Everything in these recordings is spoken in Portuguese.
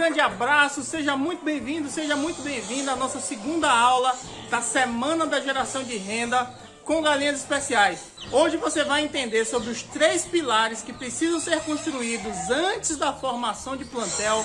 grande abraço, seja muito bem-vindo, seja muito bem-vinda à nossa segunda aula da Semana da Geração de Renda com Galinhas Especiais. Hoje você vai entender sobre os 3 pilares que precisam ser construídos antes da formação de plantel,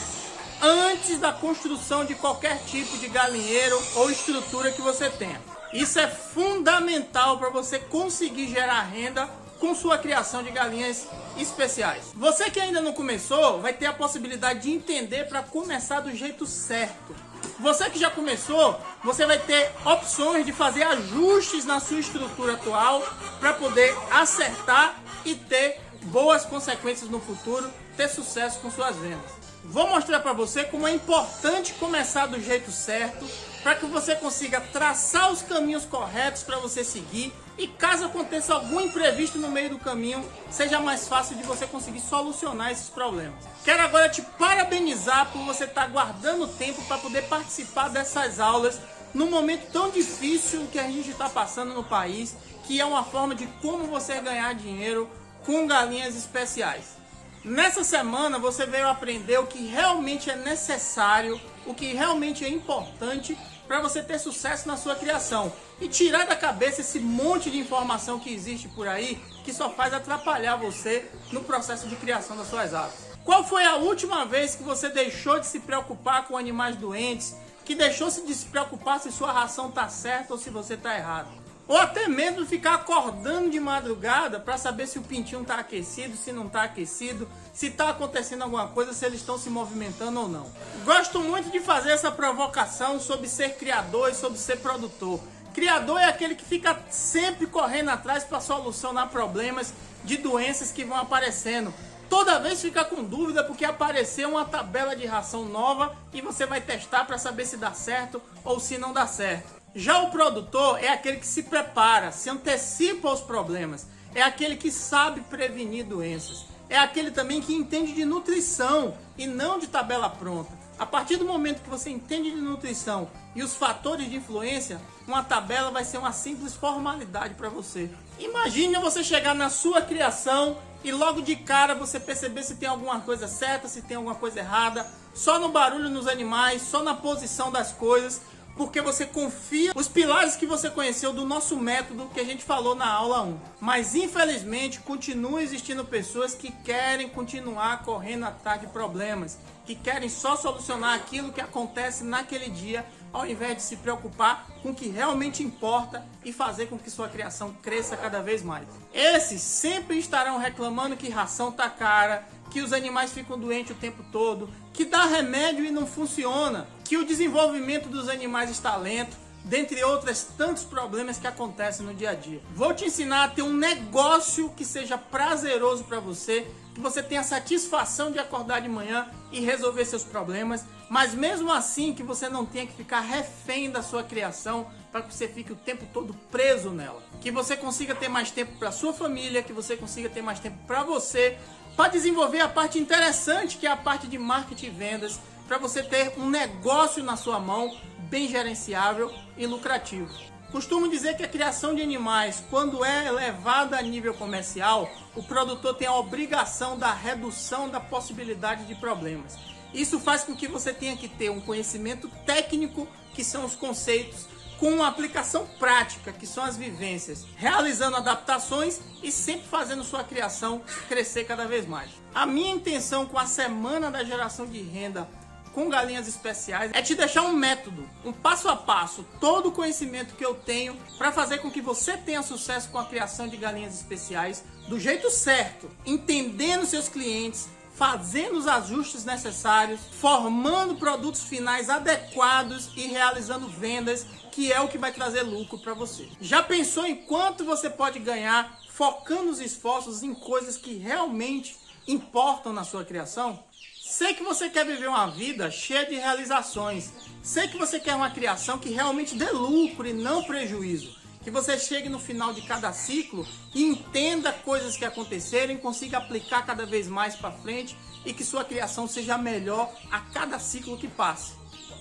antes da construção de qualquer tipo de galinheiro ou estrutura que você tenha. Isso é fundamental para você conseguir gerar renda com sua criação de galinhas especiais. Você que ainda não começou, vai ter a possibilidade de entender para começar do jeito certo. Você que já começou, você vai ter opções de fazer ajustes na sua estrutura atual para poder acertar e ter boas consequências no futuro, ter sucesso com suas vendas. Vou mostrar para você como é importante começar do jeito certo para que você consiga traçar os caminhos corretos para você seguir e caso aconteça algum imprevisto no meio do caminho, seja mais fácil de você conseguir solucionar esses problemas. Quero agora te parabenizar por você estar guardando tempo para poder participar dessas aulas num momento tão difícil que a gente está passando no país, que é uma forma de como você ganhar dinheiro com galinhas especiais. Nessa semana você veio aprender o que realmente é necessário, o que realmente é importante para você ter sucesso na sua criação e tirar da cabeça esse monte de informação que existe por aí que só faz atrapalhar você no processo de criação das suas aves. Qual foi a última vez que você deixou de se preocupar com animais doentes, que deixou de se preocupar se sua ração está certa ou se você está errado? Ou até mesmo ficar acordando de madrugada para saber se o pintinho está aquecido, se não está aquecido, se está acontecendo alguma coisa, se eles estão se movimentando ou não. Gosto muito de fazer essa provocação sobre ser criador e sobre ser produtor. Criador é aquele que fica sempre correndo atrás para solucionar problemas de doenças que vão aparecendo. Toda vez fica com dúvida porque apareceu uma tabela de ração nova e você vai testar para saber se dá certo ou se não dá certo. Já o produtor é aquele que se prepara, se antecipa aos problemas, é aquele que sabe prevenir doenças, é aquele também que entende de nutrição e não de tabela pronta. A partir do momento que você entende de nutrição e os fatores de influência, uma tabela vai ser uma simples formalidade para você. Imagine você chegar na sua criação e logo de cara você perceber se tem alguma coisa certa, se tem alguma coisa errada, só no barulho nos animais, só na posição das coisas, porque você confia nos pilares que você conheceu do nosso método que a gente falou na aula 1. Mas infelizmente continuam existindo pessoas que querem continuar correndo atrás de problemas, que querem só solucionar aquilo que acontece naquele dia, ao invés de se preocupar com o que realmente importa e fazer com que sua criação cresça cada vez mais. Esses sempre estarão reclamando que ração tá cara, que os animais ficam doentes o tempo todo, que dá remédio e não funciona, que o desenvolvimento dos animais está lento, dentre outros tantos problemas que acontecem no dia a dia. Vou te ensinar a ter um negócio que seja prazeroso para você, que você tenha satisfação de acordar de manhã e resolver seus problemas, mas mesmo assim que você não tenha que ficar refém da sua criação para que você fique o tempo todo preso nela. Que você consiga ter mais tempo para sua família, que você consiga ter mais tempo para você, para desenvolver a parte interessante que é a parte de marketing e vendas, para você ter um negócio na sua mão bem gerenciável e lucrativo. Costumo dizer que a criação de animais, quando é levada a nível comercial, o produtor tem a obrigação da redução da possibilidade de problemas. Isso faz com que você tenha que ter um conhecimento técnico, que são os conceitos, com uma aplicação prática, que são as vivências, realizando adaptações e sempre fazendo sua criação crescer cada vez mais. A minha intenção com a Semana da Geração de Renda com Galinhas Especiais é te deixar um método, um passo a passo, todo o conhecimento que eu tenho para fazer com que você tenha sucesso com a criação de galinhas especiais do jeito certo, entendendo seus clientes, fazendo os ajustes necessários, formando produtos finais adequados e realizando vendas, que é o que vai trazer lucro para você. Já pensou em quanto você pode ganhar focando os esforços em coisas que realmente importam na sua criação? Sei que você quer viver uma vida cheia de realizações. Sei que você quer uma criação que realmente dê lucro e não prejuízo. Que você chegue no final de cada ciclo e entenda coisas que aconteceram e consiga aplicar cada vez mais para frente e que sua criação seja melhor a cada ciclo que passe.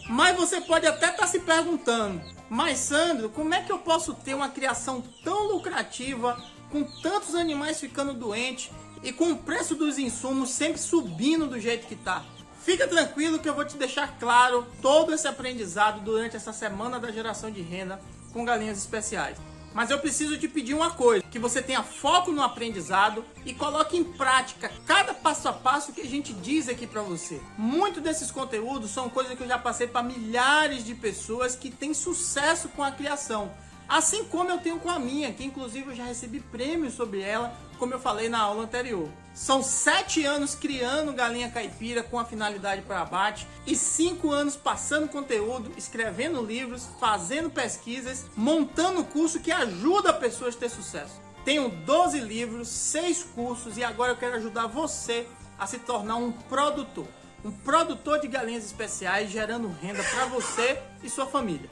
Mas você pode até estar se perguntando, mas Sandro, como é que eu posso ter uma criação tão lucrativa, com tantos animais ficando doentes e com o preço dos insumos sempre subindo do jeito que está? Fica tranquilo que eu vou te deixar claro todo esse aprendizado durante essa semana da geração de renda com galinhas especiais. Mas eu preciso te pedir uma coisa, que você tenha foco no aprendizado e coloque em prática cada passo a passo que a gente diz aqui para você. Muitos desses conteúdos são coisas que eu já passei para milhares de pessoas que têm sucesso com a criação. Assim como eu tenho com a minha, que inclusive eu já recebi prêmios sobre ela, como eu falei na aula anterior. São 7 anos criando galinha caipira com a finalidade para abate e 5 anos passando conteúdo, escrevendo livros, fazendo pesquisas, montando curso que ajuda pessoas a ter sucesso. Tenho 12 livros, 6 cursos e agora eu quero ajudar você a se tornar um produtor de galinhas especiais, gerando renda para você e sua família.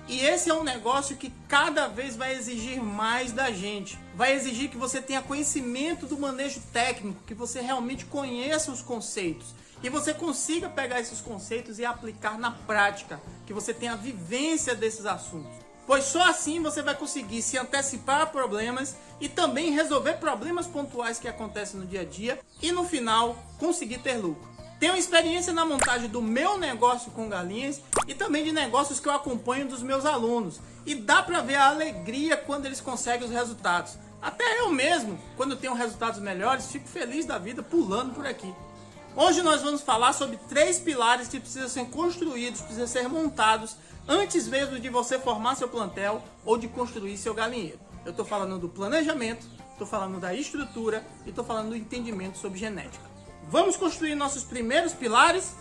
E esse é um negócio que cada vez vai exigir mais da gente. Vai exigir que você tenha conhecimento do manejo técnico, que você realmente conheça os conceitos. E você consiga pegar esses conceitos e aplicar na prática. Que você tenha a vivência desses assuntos. Pois só assim você vai conseguir se antecipar a problemas e também resolver problemas pontuais que acontecem no dia a dia. E no final, conseguir ter lucro. Tenho experiência na montagem do meu negócio com galinhas e também de negócios que eu acompanho dos meus alunos. E dá para ver a alegria quando eles conseguem os resultados. Até eu mesmo, quando tenho resultados melhores, fico feliz da vida pulando por aqui. Hoje nós vamos falar sobre 3 pilares que precisam ser construídos, precisam ser montados antes mesmo de você formar seu plantel ou de construir seu galinheiro. Eu estou falando do planejamento, estou falando da estrutura e estou falando do entendimento sobre genética. Vamos construir nossos primeiros pilares,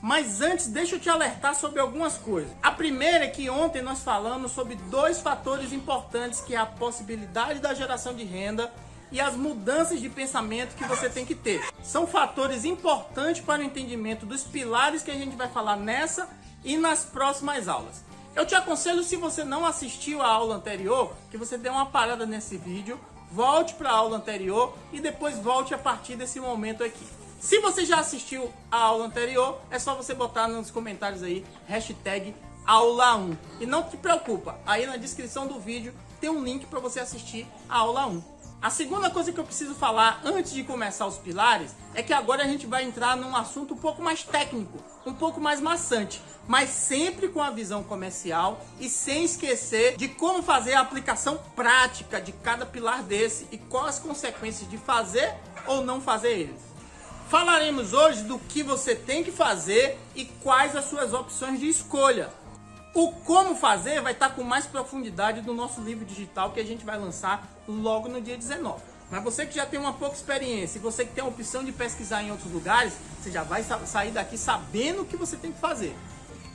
mas antes deixa eu te alertar sobre algumas coisas. A primeira é que ontem nós falamos sobre 2 fatores importantes, que é a possibilidade da geração de renda e as mudanças de pensamento que você tem que ter. São fatores importantes para o entendimento dos pilares que a gente vai falar nessa e nas próximas aulas. Eu te aconselho, se você não assistiu a aula anterior, que você dê uma parada nesse vídeo, volte para a aula anterior e depois volte a partir desse momento aqui. Se você já assistiu a aula anterior, é só você botar nos comentários aí, hashtag aula 1. E não te preocupa, aí na descrição do vídeo tem um link para você assistir a aula 1. A segunda coisa que eu preciso falar antes de começar os pilares é que agora a gente vai entrar num assunto um pouco mais técnico, um pouco mais maçante, mas sempre com a visão comercial e sem esquecer de como fazer a aplicação prática de cada pilar desse e quais as consequências de fazer ou não fazer eles. Falaremos hoje do que você tem que fazer e quais as suas opções de escolha. O como fazer vai estar com mais profundidade no nosso livro digital que a gente vai lançar logo no dia 19. Mas você que já tem uma pouca experiência e você que tem a opção de pesquisar em outros lugares, você já vai sair daqui sabendo o que você tem que fazer.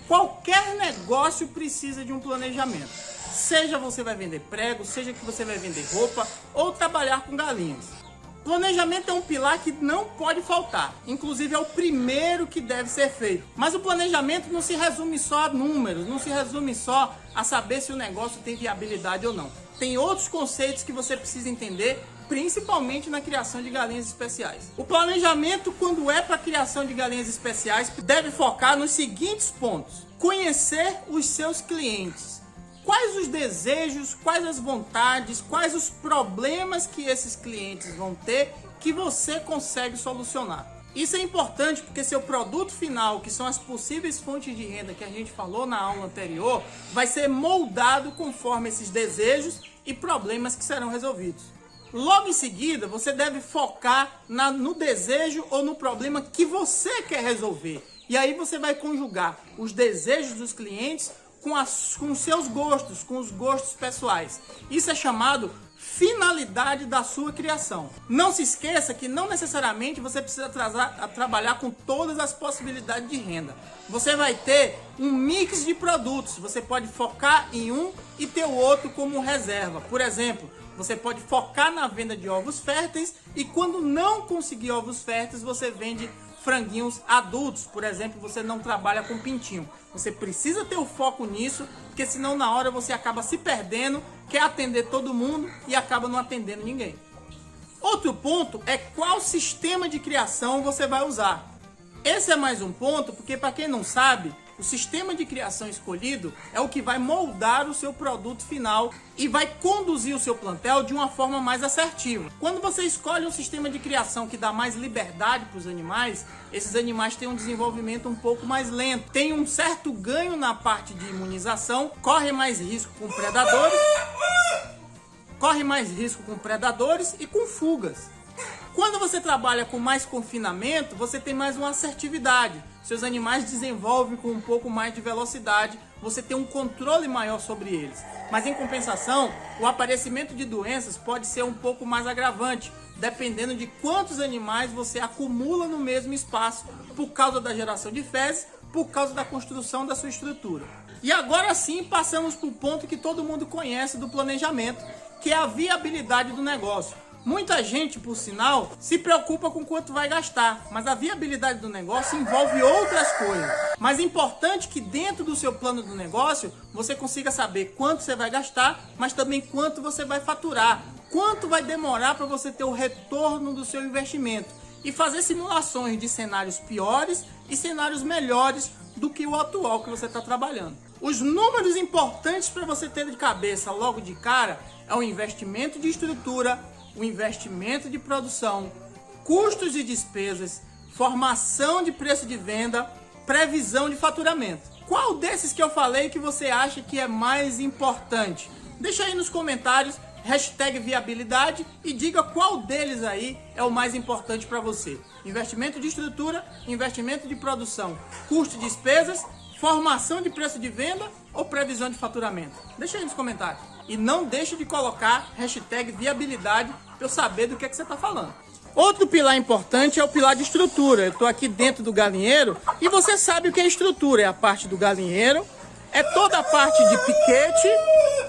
Qualquer negócio precisa de um planejamento. Seja você vai vender prego, seja que você vai vender roupa ou trabalhar com galinhas. Planejamento é um pilar que não pode faltar, inclusive é o primeiro que deve ser feito. Mas o planejamento não se resume só a números, não se resume só a saber se o negócio tem viabilidade ou não. Tem outros conceitos que você precisa entender, principalmente na criação de galinhas especiais. O planejamento, quando é para a criação de galinhas especiais, deve focar nos seguintes pontos: conhecer os seus clientes. Quais os desejos, quais as vontades, quais os problemas que esses clientes vão ter que você consegue solucionar. Isso é importante porque seu produto final, que são as possíveis fontes de renda que a gente falou na aula anterior, vai ser moldado conforme esses desejos e problemas que serão resolvidos. Logo em seguida, você deve focar no desejo ou no problema que você quer resolver. E aí você vai conjugar os desejos dos clientes com os seus gostos, com os gostos pessoais. Isso é chamado finalidade da sua criação. Não se esqueça que não necessariamente você precisa trabalhar com todas as possibilidades de renda. Você vai ter um mix de produtos. Você pode focar em um e ter o outro como reserva. Por exemplo, você pode focar na venda de ovos férteis e quando não conseguir ovos férteis, você vende franguinhos adultos. Por exemplo, você não trabalha com pintinho. Você precisa ter o foco nisso, porque senão na hora você acaba se perdendo, quer atender todo mundo e acaba não atendendo ninguém. Outro ponto é qual sistema de criação você vai usar. Esse é mais um ponto, porque para quem não sabe, O sistema de criação escolhido é o que vai moldar o seu produto final e vai conduzir o seu plantel de uma forma mais assertiva. Quando você escolhe um sistema de criação que dá mais liberdade para os animais, esses animais têm um desenvolvimento um pouco mais lento, tem um certo ganho na parte de imunização, corre mais risco com predadores e com fugas. Quando você trabalha com mais confinamento, você tem mais uma assertividade. Seus animais desenvolvem com um pouco mais de velocidade, você tem um controle maior sobre eles. Mas em compensação, o aparecimento de doenças pode ser um pouco mais agravante, dependendo de quantos animais você acumula no mesmo espaço, por causa da geração de fezes, por causa da construção da sua estrutura. E agora sim passamos para o ponto que todo mundo conhece do planejamento, que é a viabilidade do negócio. Muita gente, por sinal, se preocupa com quanto vai gastar, mas a viabilidade do negócio envolve outras coisas. Mas é importante que dentro do seu plano do negócio, você consiga saber quanto você vai gastar, mas também quanto você vai faturar, quanto vai demorar para você ter o retorno do seu investimento e fazer simulações de cenários piores e cenários melhores do que o atual que você está trabalhando. Os números importantes para você ter de cabeça logo de cara é o investimento de estrutura, o investimento de produção, custos e despesas, formação de preço de venda, previsão de faturamento. Qual desses que eu falei que você acha que é mais importante? Deixa aí nos comentários, #viabilidade, e diga qual deles aí é o mais importante para você. Investimento de estrutura, investimento de produção, custo e despesas, formação de preço de venda ou previsão de faturamento? Deixa aí nos comentários. E não deixe de colocar #viabilidade para eu saber do que você está falando. Outro pilar importante é o pilar de estrutura. Eu estou aqui dentro do galinheiro e você sabe o que é estrutura. É a parte do galinheiro, é toda a parte de piquete,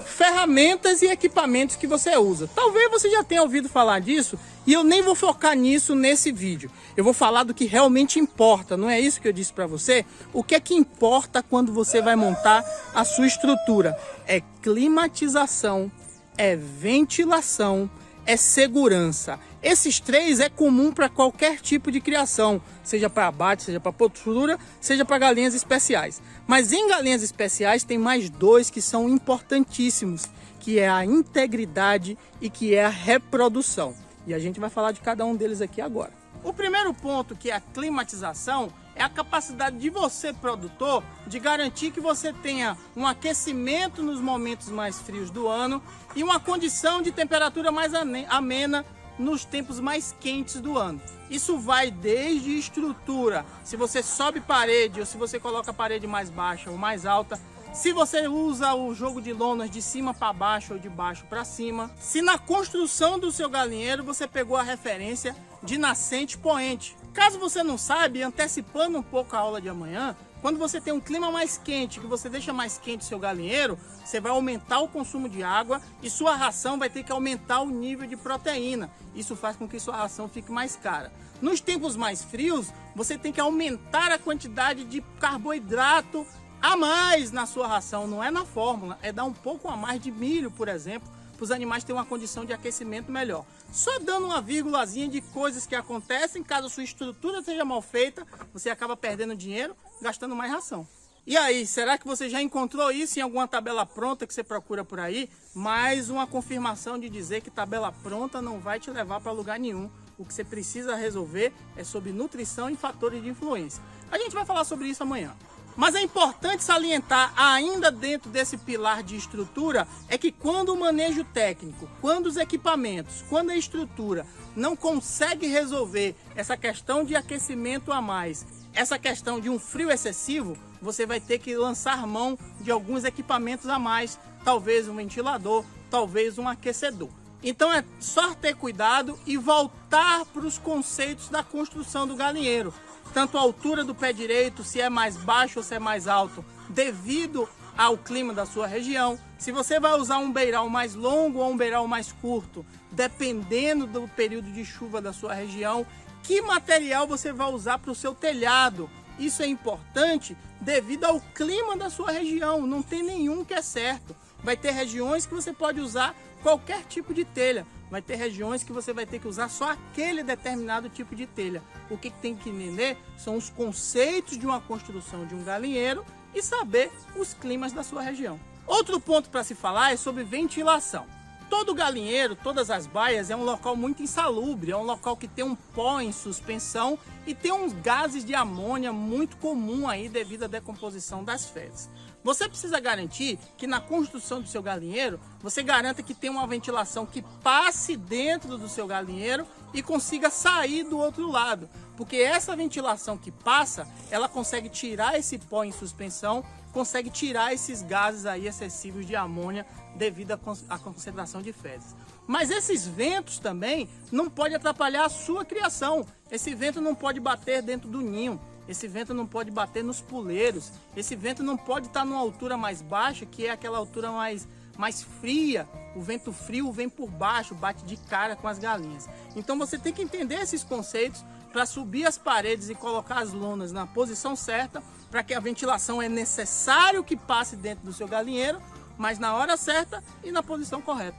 ferramentas e equipamentos que você usa. Talvez você já tenha ouvido falar disso e eu nem vou focar nisso nesse vídeo. Eu vou falar do que realmente importa, não é isso que eu disse para você? O que é que importa quando você vai montar a sua estrutura? É climatização, é ventilação, é segurança. Esses três é comum para qualquer tipo de criação, seja para abate, seja para postura, seja para galinhas especiais. Mas em galinhas especiais tem mais dois que são importantíssimos, que é a integridade e que é a reprodução. E a gente vai falar de cada um deles aqui agora. O primeiro ponto, que é a climatização, é a capacidade de você, produtor, de garantir que você tenha um aquecimento nos momentos mais frios do ano e uma condição de temperatura mais amena nos tempos mais quentes do ano. Isso vai desde estrutura, se você sobe parede ou se você coloca a parede mais baixa ou mais alta, se você usa o jogo de lonas de cima para baixo ou de baixo para cima, se na construção do seu galinheiro você pegou a referência de nascente poente. Caso você não saiba, antecipando um pouco a aula de amanhã, quando você tem um clima mais quente, que você deixa mais quente o seu galinheiro, você vai aumentar o consumo de água e sua ração vai ter que aumentar o nível de proteína. Isso faz com que sua ração fique mais cara. Nos tempos mais frios, você tem que aumentar a quantidade de carboidrato a mais na sua ração. Não é na fórmula, é dar um pouco a mais de milho, por exemplo, para os animais terem uma condição de aquecimento melhor. Só dando uma vírgulazinha de coisas que acontecem, caso a sua estrutura seja mal feita, você acaba perdendo dinheiro, gastando mais ração. E aí, será que você já encontrou isso em alguma tabela pronta que você procura por aí? Mais uma confirmação de dizer que tabela pronta não vai te levar para lugar nenhum. O que você precisa resolver é sobre nutrição e fatores de influência. A gente vai falar sobre isso amanhã. Mas é importante salientar, ainda dentro desse pilar de estrutura, é que quando o manejo técnico, quando os equipamentos, quando a estrutura não consegue resolver essa questão de aquecimento a mais, essa questão de um frio excessivo, você vai ter que lançar mão de alguns equipamentos a mais, talvez um ventilador, talvez um aquecedor. Então é só ter cuidado e voltar para os conceitos da construção do galinheiro. Tanto a altura do pé direito, se é mais baixo ou se é mais alto, devido ao clima da sua região. Se você vai usar um beiral mais longo ou um beiral mais curto, dependendo do período de chuva da sua região. Que material você vai usar para o seu telhado. Isso é importante devido ao clima da sua região. Não tem nenhum que é certo. Vai ter regiões que você pode usar qualquer tipo de telha. Vai ter regiões que você vai ter que usar só aquele determinado tipo de telha. O que tem que entender são os conceitos de uma construção de um galinheiro e saber os climas da sua região. Outro ponto para se falar é sobre ventilação. Todo galinheiro, todas as baias é um local muito insalubre, é um local que tem um pó em suspensão e tem uns gases de amônia muito comum aí devido à decomposição das fezes. Você precisa garantir que na construção do seu galinheiro, você garanta que tem uma ventilação que passe dentro do seu galinheiro e consiga sair do outro lado, porque essa ventilação que passa, ela consegue tirar esse pó em suspensão, consegue tirar esses gases aí excessivos de amônia devido à concentração de fezes. Mas esses ventos também não podem atrapalhar a sua criação. Esse vento não pode bater dentro do ninho, esse vento não pode bater nos puleiros, esse vento não pode estar numa altura mais baixa, que é aquela altura mais fria. O vento frio vem por baixo, bate de cara com as galinhas. Então você tem que entender esses conceitos para subir as paredes e colocar as lonas na posição certa, para que a ventilação é necessário que passe dentro do seu galinheiro, mas na hora certa e na posição correta.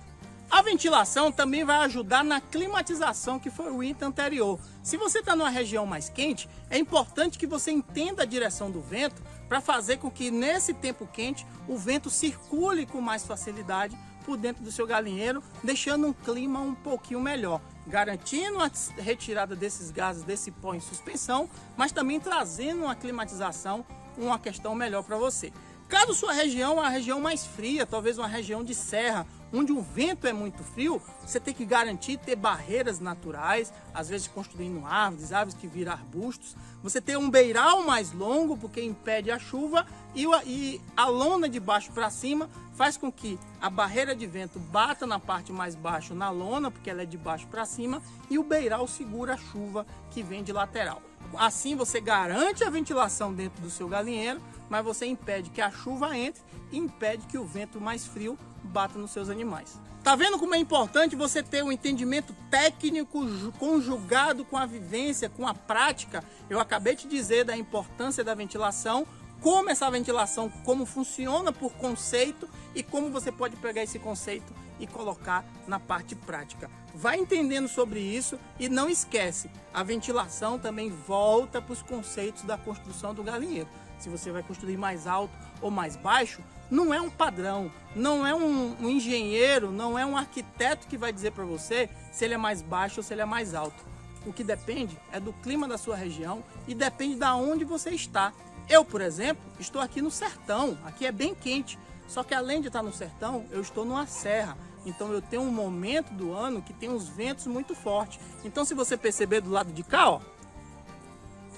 A ventilação também vai ajudar na climatização, que foi o item anterior. Se você está numa região mais quente, é importante que você entenda a direção do vento para fazer com que nesse tempo quente o vento circule com mais facilidade por dentro do seu galinheiro, deixando um clima um pouquinho melhor, garantindo a retirada desses gases, desse pó em suspensão, mas também trazendo uma climatização, uma questão melhor para você. Caso sua região é uma região mais fria, talvez uma região de serra, onde o vento é muito frio, você tem que garantir ter barreiras naturais, às vezes construindo árvores que viram arbustos. Você tem um beiral mais longo, porque impede a chuva, e a lona de baixo para cima faz com que a barreira de vento bata na parte mais baixa na lona, porque ela é de baixo para cima, e o beiral segura a chuva que vem de lateral. Assim você garante a ventilação dentro do seu galinheiro, mas você impede que a chuva entre e impede que o vento mais frio bata nos seus animais. Tá vendo como é importante você ter um entendimento técnico conjugado com a vivência, com a prática? Eu acabei de dizer da importância da ventilação, como essa ventilação, como funciona por conceito e como você pode pegar esse conceito e colocar na parte prática. Vai entendendo sobre isso e não esquece, a ventilação também volta para os conceitos da construção do galinheiro. Se você vai construir mais alto ou mais baixo, não é um padrão, não é um engenheiro, não é um arquiteto que vai dizer para você se ele é mais baixo ou se ele é mais alto. O que depende é do clima da sua região e depende de onde você está. Eu, por exemplo, estou aqui no sertão, aqui é bem quente, só que além de estar no sertão, eu estou numa serra. Então eu tenho um momento do ano que tem uns ventos muito fortes. Então se você perceber do lado de cá, ó,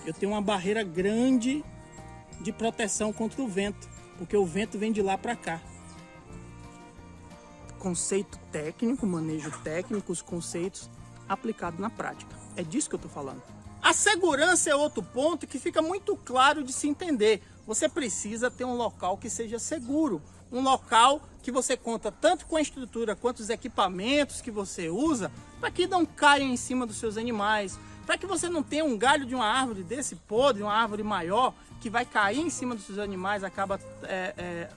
eu tenho uma barreira grande de proteção contra o vento, porque o vento vem de lá para cá. Conceito técnico, manejo técnico, os conceitos aplicados na prática. É disso que eu estou falando. A segurança é outro ponto que fica muito claro de se entender. Você precisa ter um local que seja seguro, um local que você conta tanto com a estrutura quanto os equipamentos que você usa, para que não caiam em cima dos seus animais, para que você não tenha um galho de uma árvore desse podre, uma árvore maior, que vai cair em cima dos seus animais, acaba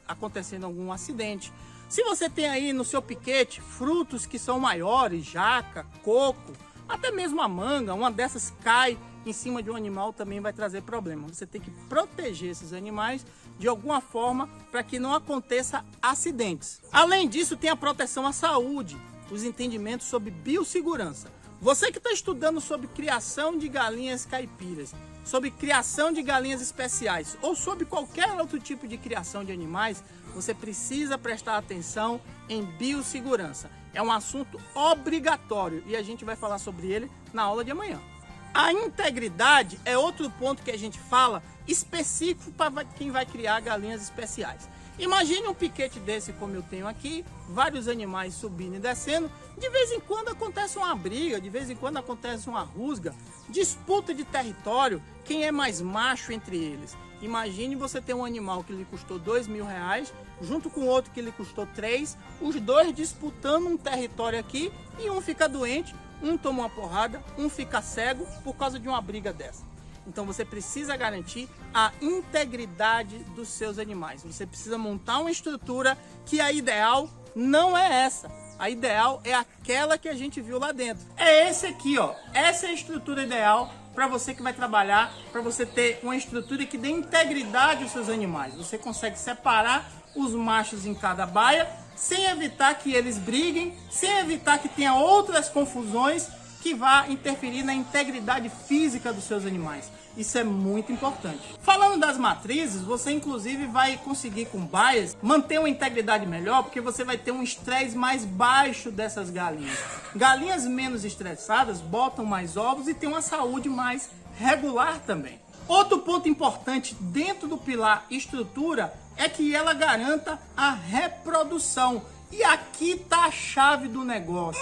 acontecendo algum acidente. Se você tem aí no seu piquete frutos que são maiores, jaca, coco, até mesmo a manga, uma dessas cai em cima de um animal, também vai trazer problema. Você tem que proteger esses animais de alguma forma para que não aconteça acidentes. Além disso, tem a proteção à saúde, os entendimentos sobre biossegurança. Você que está estudando sobre criação de galinhas caipiras, sobre criação de galinhas especiais ou sobre qualquer outro tipo de criação de animais, você precisa prestar atenção em biossegurança. É um assunto obrigatório e a gente vai falar sobre ele na aula de amanhã. A integridade é outro ponto que a gente fala específico para quem vai criar galinhas especiais. Imagine um piquete desse como eu tenho aqui, vários animais subindo e descendo, de vez em quando acontece uma briga, de vez em quando acontece uma rusga, disputa de território, quem é mais macho entre eles. Imagine você ter um animal que lhe custou R$2.000, junto com outro que lhe custou 3, os dois disputando um território aqui e um fica doente, um toma uma porrada, um fica cego por causa de uma briga dessa. Então você precisa garantir a integridade dos seus animais. Você precisa montar uma estrutura que a ideal não é essa. A ideal é aquela que a gente viu lá dentro. É esse aqui, ó. Essa é a estrutura ideal para você que vai trabalhar, para você ter uma estrutura que dê integridade aos seus animais. Você consegue separar os machos em cada baia, sem evitar que eles briguem, sem evitar que tenha outras confusões que vá interferir na integridade física dos seus animais. Isso é muito importante. Falando das matrizes, você inclusive vai conseguir com baias manter uma integridade melhor, porque você vai ter um estresse mais baixo dessas galinhas. Galinhas menos estressadas botam mais ovos e tem uma saúde mais regular também. Outro ponto importante dentro do pilar estrutura é que ela garanta a reprodução. E aqui está a chave do negócio.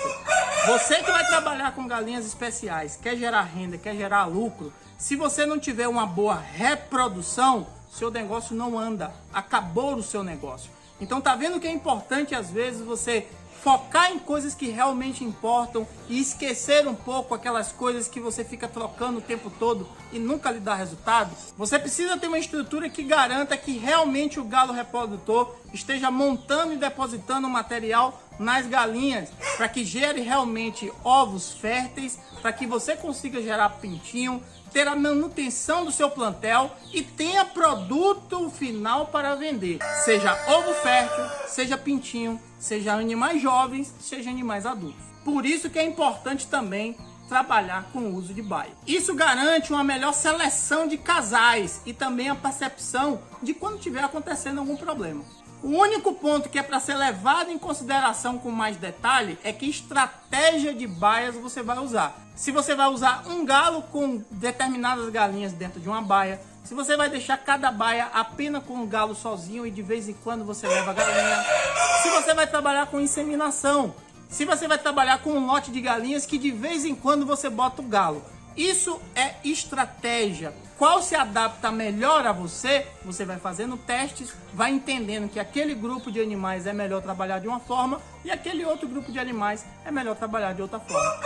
Você que vai trabalhar com galinhas especiais, quer gerar renda, quer gerar lucro, se você não tiver uma boa reprodução, seu negócio não anda. Acabou o seu negócio. Então tá vendo que é importante às vezes você focar em coisas que realmente importam e esquecer um pouco aquelas coisas que você fica trocando o tempo todo e nunca lhe dá resultado? Você precisa ter uma estrutura que garanta que realmente o galo reprodutor esteja montando e depositando material nas galinhas, para que gere realmente ovos férteis, para que você consiga gerar pintinho, ter a manutenção do seu plantel e tenha produto final para vender, seja ovo fértil, seja pintinho, seja animais jovens, seja animais adultos. Por isso que é importante também trabalhar com o uso de baia. Isso garante uma melhor seleção de casais e também a percepção de quando estiver acontecendo algum problema. O único ponto que é para ser levado em consideração com mais detalhe é que estratégia de baias você vai usar. Se você vai usar um galo com determinadas galinhas dentro de uma baia, se você vai deixar cada baia apenas com um galo sozinho e de vez em quando você leva a galinha, se você vai trabalhar com inseminação, se você vai trabalhar com um lote de galinhas que de vez em quando você bota o galo. Isso é estratégia. Qual se adapta melhor a você, você vai fazendo testes, vai entendendo que aquele grupo de animais é melhor trabalhar de uma forma e aquele outro grupo de animais é melhor trabalhar de outra forma.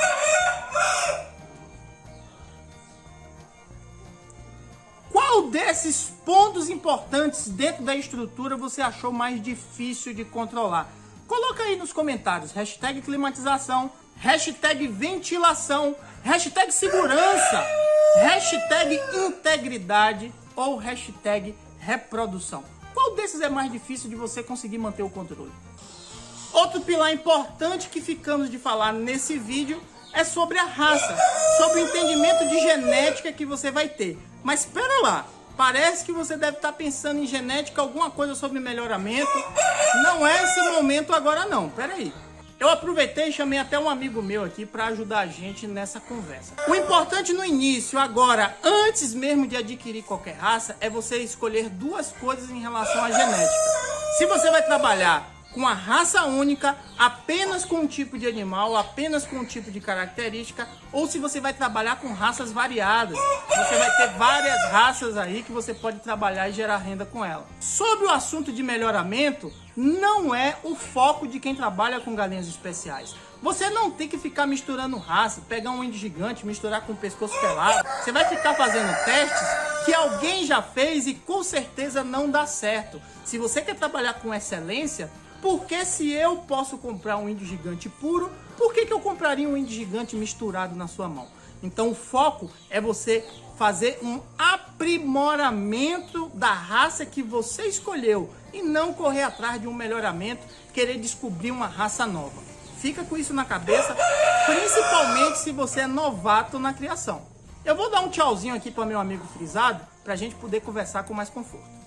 Qual desses pontos importantes dentro da estrutura você achou mais difícil de controlar? Coloca aí nos comentários, hashtag climatização, hashtag ventilação, hashtag segurança, hashtag integridade ou hashtag reprodução. Qual desses é mais difícil de você conseguir manter o controle? Outro pilar importante que ficamos de falar nesse vídeo é sobre a raça, sobre o entendimento de genética que você vai ter. Mas espera lá, parece que você deve estar pensando em genética, alguma coisa sobre melhoramento. Não é esse momento agora não, espera aí. Eu aproveitei e chamei até um amigo meu aqui para ajudar a gente nessa conversa. O importante no início, agora, antes mesmo de adquirir qualquer raça, é você escolher duas coisas em relação à genética. Se você vai trabalhar com a raça única, apenas com um tipo de animal, apenas com um tipo de característica, ou se você vai trabalhar com raças variadas. Você vai ter várias raças aí que você pode trabalhar e gerar renda com ela. Sobre o assunto de melhoramento, não é o foco de quem trabalha com galinhas especiais. Você não tem que ficar misturando raça, pegar um índio gigante, misturar com um pescoço pelado. Você vai ficar fazendo testes que alguém já fez e com certeza não dá certo. Se você quer trabalhar com excelência, porque se eu posso comprar um índio gigante puro, por que eu compraria um índio gigante misturado na sua mão? Então o foco é você fazer um aprimoramento da raça que você escolheu e não correr atrás de um melhoramento, querer descobrir uma raça nova. Fica com isso na cabeça, principalmente se você é novato na criação. Eu vou dar um tchauzinho aqui para meu amigo Frisado, para a gente poder conversar com mais conforto.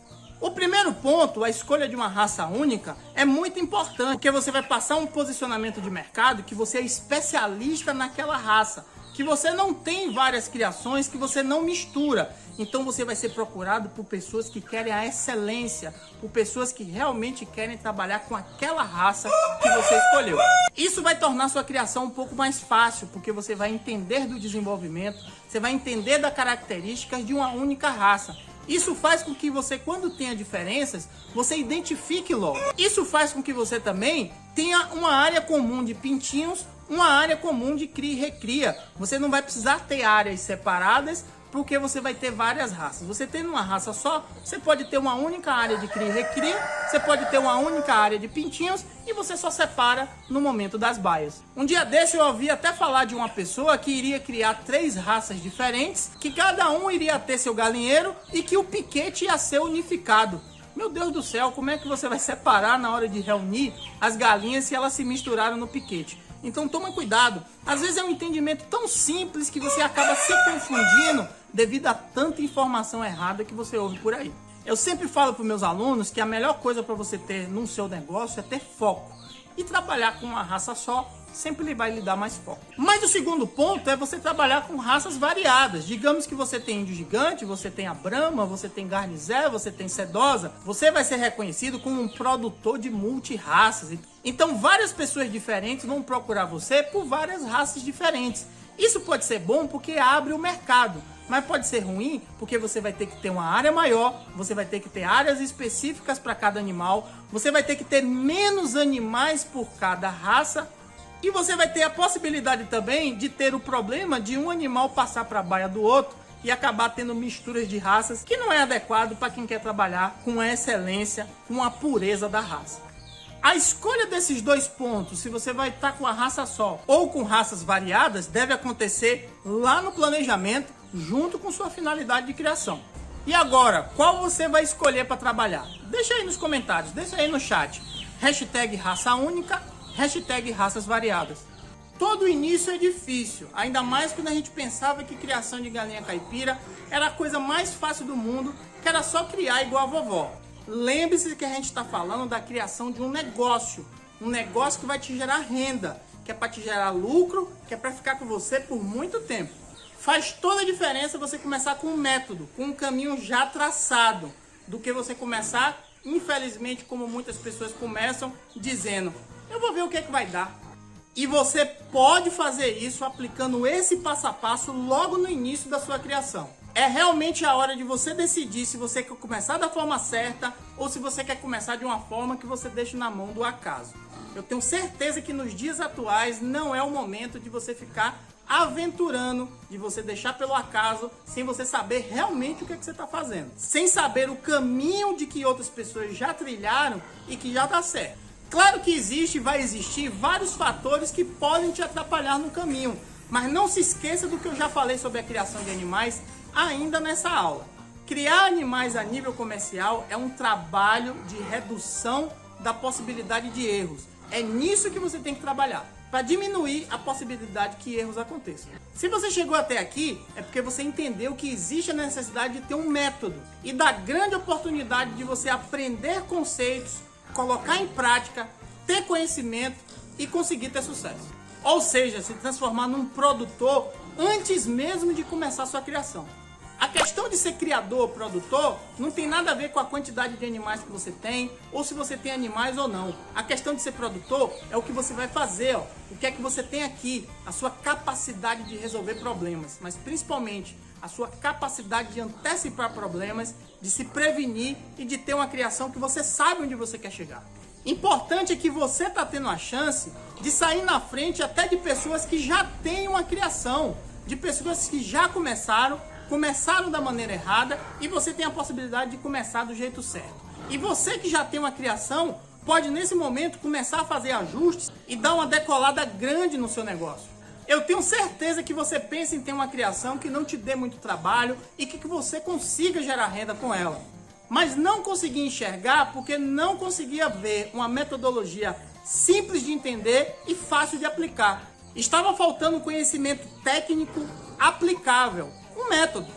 O primeiro ponto, a escolha de uma raça única, é muito importante, porque você vai passar um posicionamento de mercado que você é especialista naquela raça, que você não tem várias criações, que você não mistura. Então você vai ser procurado por pessoas que querem a excelência, por pessoas que realmente querem trabalhar com aquela raça que você escolheu. Isso vai tornar sua criação um pouco mais fácil, porque você vai entender do desenvolvimento, você vai entender das características de uma única raça. Isso faz com que você, quando tenha diferenças, você identifique logo. Isso faz com que você também tenha uma área comum de pintinhos, uma área comum de cria e recria. Você não vai precisar ter áreas separadas porque você vai ter várias raças. Você tendo uma raça só, você pode ter uma única área de cria e recria, você pode ter uma única área de pintinhos e você só separa no momento das baias. Um dia desse eu ouvi até falar de uma pessoa que iria criar 3 raças diferentes, que cada um iria ter seu galinheiro e que o piquete ia ser unificado. Meu Deus do céu, como é que você vai separar na hora de reunir as galinhas se elas se misturaram no piquete? Então toma cuidado. Às vezes é um entendimento tão simples que você acaba se confundindo devido a tanta informação errada que você ouve por aí. Eu sempre falo para os meus alunos que a melhor coisa para você ter no seu negócio é ter foco. E trabalhar com uma raça só sempre vai lhe dar mais foco. Mas o segundo ponto é você trabalhar com raças variadas. Digamos que você tem índio gigante, você tem a Brahma, você tem Garnizé, você tem Sedosa. Você vai ser reconhecido como um produtor de multirraças. Então várias pessoas diferentes vão procurar você por várias raças diferentes. Isso pode ser bom porque abre o mercado, mas pode ser ruim porque você vai ter que ter uma área maior, você vai ter que ter áreas específicas para cada animal, você vai ter que ter menos animais por cada raça e você vai ter a possibilidade também de ter o problema de um animal passar para a baia do outro e acabar tendo misturas de raças que não é adequado para quem quer trabalhar com a excelência, com a pureza da raça. A escolha desses 2 pontos, se você vai estar com a raça só ou com raças variadas, deve acontecer lá no planejamento, junto com sua finalidade de criação. E agora, qual você vai escolher para trabalhar? Deixa aí nos comentários, deixa aí no chat. Hashtag raça única, hashtag raças variadas. Todo início é difícil, ainda mais quando a gente pensava que criação de galinha caipira era a coisa mais fácil do mundo, que era só criar igual a vovó. Lembre-se que a gente está falando da criação de um negócio que vai te gerar renda, que é para te gerar lucro, que é para ficar com você por muito tempo. Faz toda a diferença você começar com um método, com um caminho já traçado, do que você começar, infelizmente, como muitas pessoas começam, dizendo, eu vou ver o que é que vai dar. E você pode fazer isso aplicando esse passo a passo logo no início da sua criação. É realmente a hora de você decidir se você quer começar da forma certa ou se você quer começar de uma forma que você deixe na mão do acaso. Eu tenho certeza que nos dias atuais não é o momento de você ficar aventurando, de você deixar pelo acaso, sem você saber realmente o que é que você está fazendo. Sem saber o caminho de que outras pessoas já trilharam e que já dá certo. Claro que existe e vai existir vários fatores que podem te atrapalhar no caminho, mas não se esqueça do que eu já falei sobre a criação de animais ainda nessa aula. Criar animais a nível comercial é um trabalho de redução da possibilidade de erros. É nisso que você tem que trabalhar, para diminuir a possibilidade que erros aconteçam. Se você chegou até aqui, é porque você entendeu que existe a necessidade de ter um método e da grande oportunidade de você aprender conceitos, colocar em prática, ter conhecimento e conseguir ter sucesso. Ou seja, se transformar num produtor antes mesmo de começar a sua criação. A questão de ser criador ou produtor não tem nada a ver com a quantidade de animais que você tem, ou se você tem animais ou não. A questão de ser produtor é o que você vai fazer, ó, o que é que você tem aqui, a sua capacidade de resolver problemas, mas principalmente a sua capacidade de antecipar problemas, de se prevenir e de ter uma criação que você sabe onde você quer chegar. Importante é que você está tendo a chance de sair na frente até de pessoas que já têm uma criação, de pessoas que já começaram da maneira errada e você tem a possibilidade de começar do jeito certo. E você que já tem uma criação pode nesse momento começar a fazer ajustes e dar uma decolada grande no seu negócio. Eu tenho certeza que você pensa em ter uma criação que não te dê muito trabalho e que você consiga gerar renda com ela. Mas não conseguia enxergar porque não conseguia ver uma metodologia simples de entender e fácil de aplicar. Estava faltando conhecimento técnico aplicável, um método.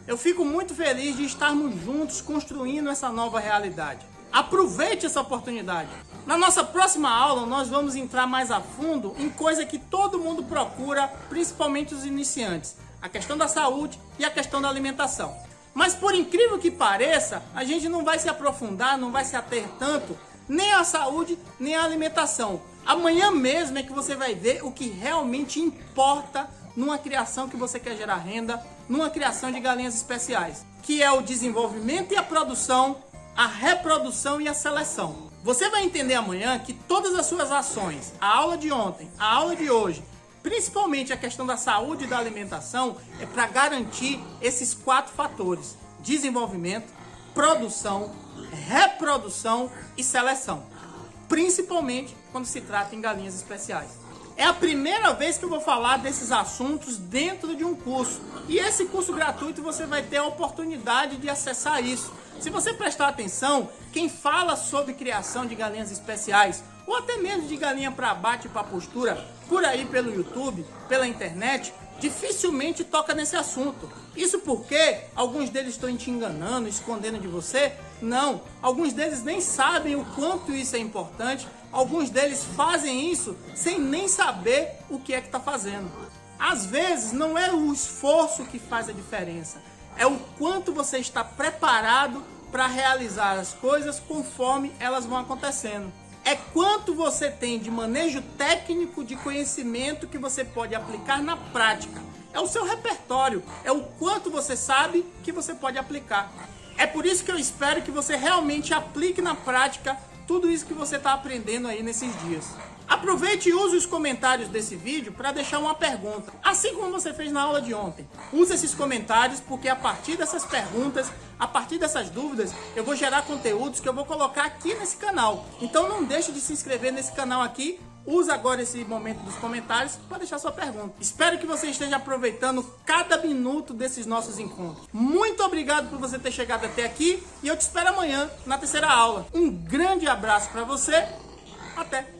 Eu fico muito feliz de estarmos juntos construindo essa nova realidade. Aproveite essa oportunidade. Na nossa próxima aula, nós vamos entrar mais a fundo em coisa que todo mundo procura, principalmente os iniciantes. A questão da saúde e a questão da alimentação. Mas por incrível que pareça, a gente não vai se aprofundar, não vai se ater tanto, nem à saúde, nem à alimentação. Amanhã mesmo é que você vai ver o que realmente importa numa criação que você quer gerar renda, numa criação de galinhas especiais, que é o desenvolvimento e a produção, a reprodução e a seleção. Você vai entender amanhã que todas as suas ações, a aula de ontem, a aula de hoje, principalmente a questão da saúde e da alimentação, é para garantir esses 4 fatores: desenvolvimento, produção, reprodução e seleção. Principalmente quando se trata em galinhas especiais. É a primeira vez que eu vou falar desses assuntos dentro de um curso. E esse curso gratuito você vai ter a oportunidade de acessar isso. Se você prestar atenção, quem fala sobre criação de galinhas especiais, ou até mesmo de galinha para abate e para postura, por aí pelo YouTube, pela internet, dificilmente toca nesse assunto. Isso porque alguns deles estão te enganando, escondendo de você? Não, alguns deles nem sabem o quanto isso é importante, alguns deles fazem isso sem nem saber o que é que está fazendo. Às vezes não é o esforço que faz a diferença, é o quanto você está preparado para realizar as coisas conforme elas vão acontecendo. É quanto você tem de manejo técnico, de conhecimento que você pode aplicar na prática. É o seu repertório, é o quanto você sabe que você pode aplicar. É por isso que eu espero que você realmente aplique na prática tudo isso que você está aprendendo aí nesses dias. Aproveite e use os comentários desse vídeo para deixar uma pergunta, assim como você fez na aula de ontem. Use esses comentários porque a partir dessas perguntas, a partir dessas dúvidas, eu vou gerar conteúdos que eu vou colocar aqui nesse canal. Então não deixe de se inscrever nesse canal aqui. Use agora esse momento dos comentários para deixar sua pergunta. Espero que você esteja aproveitando cada minuto desses nossos encontros. Muito obrigado por você ter chegado até aqui e eu te espero amanhã na terceira aula. Um grande abraço para você. Até!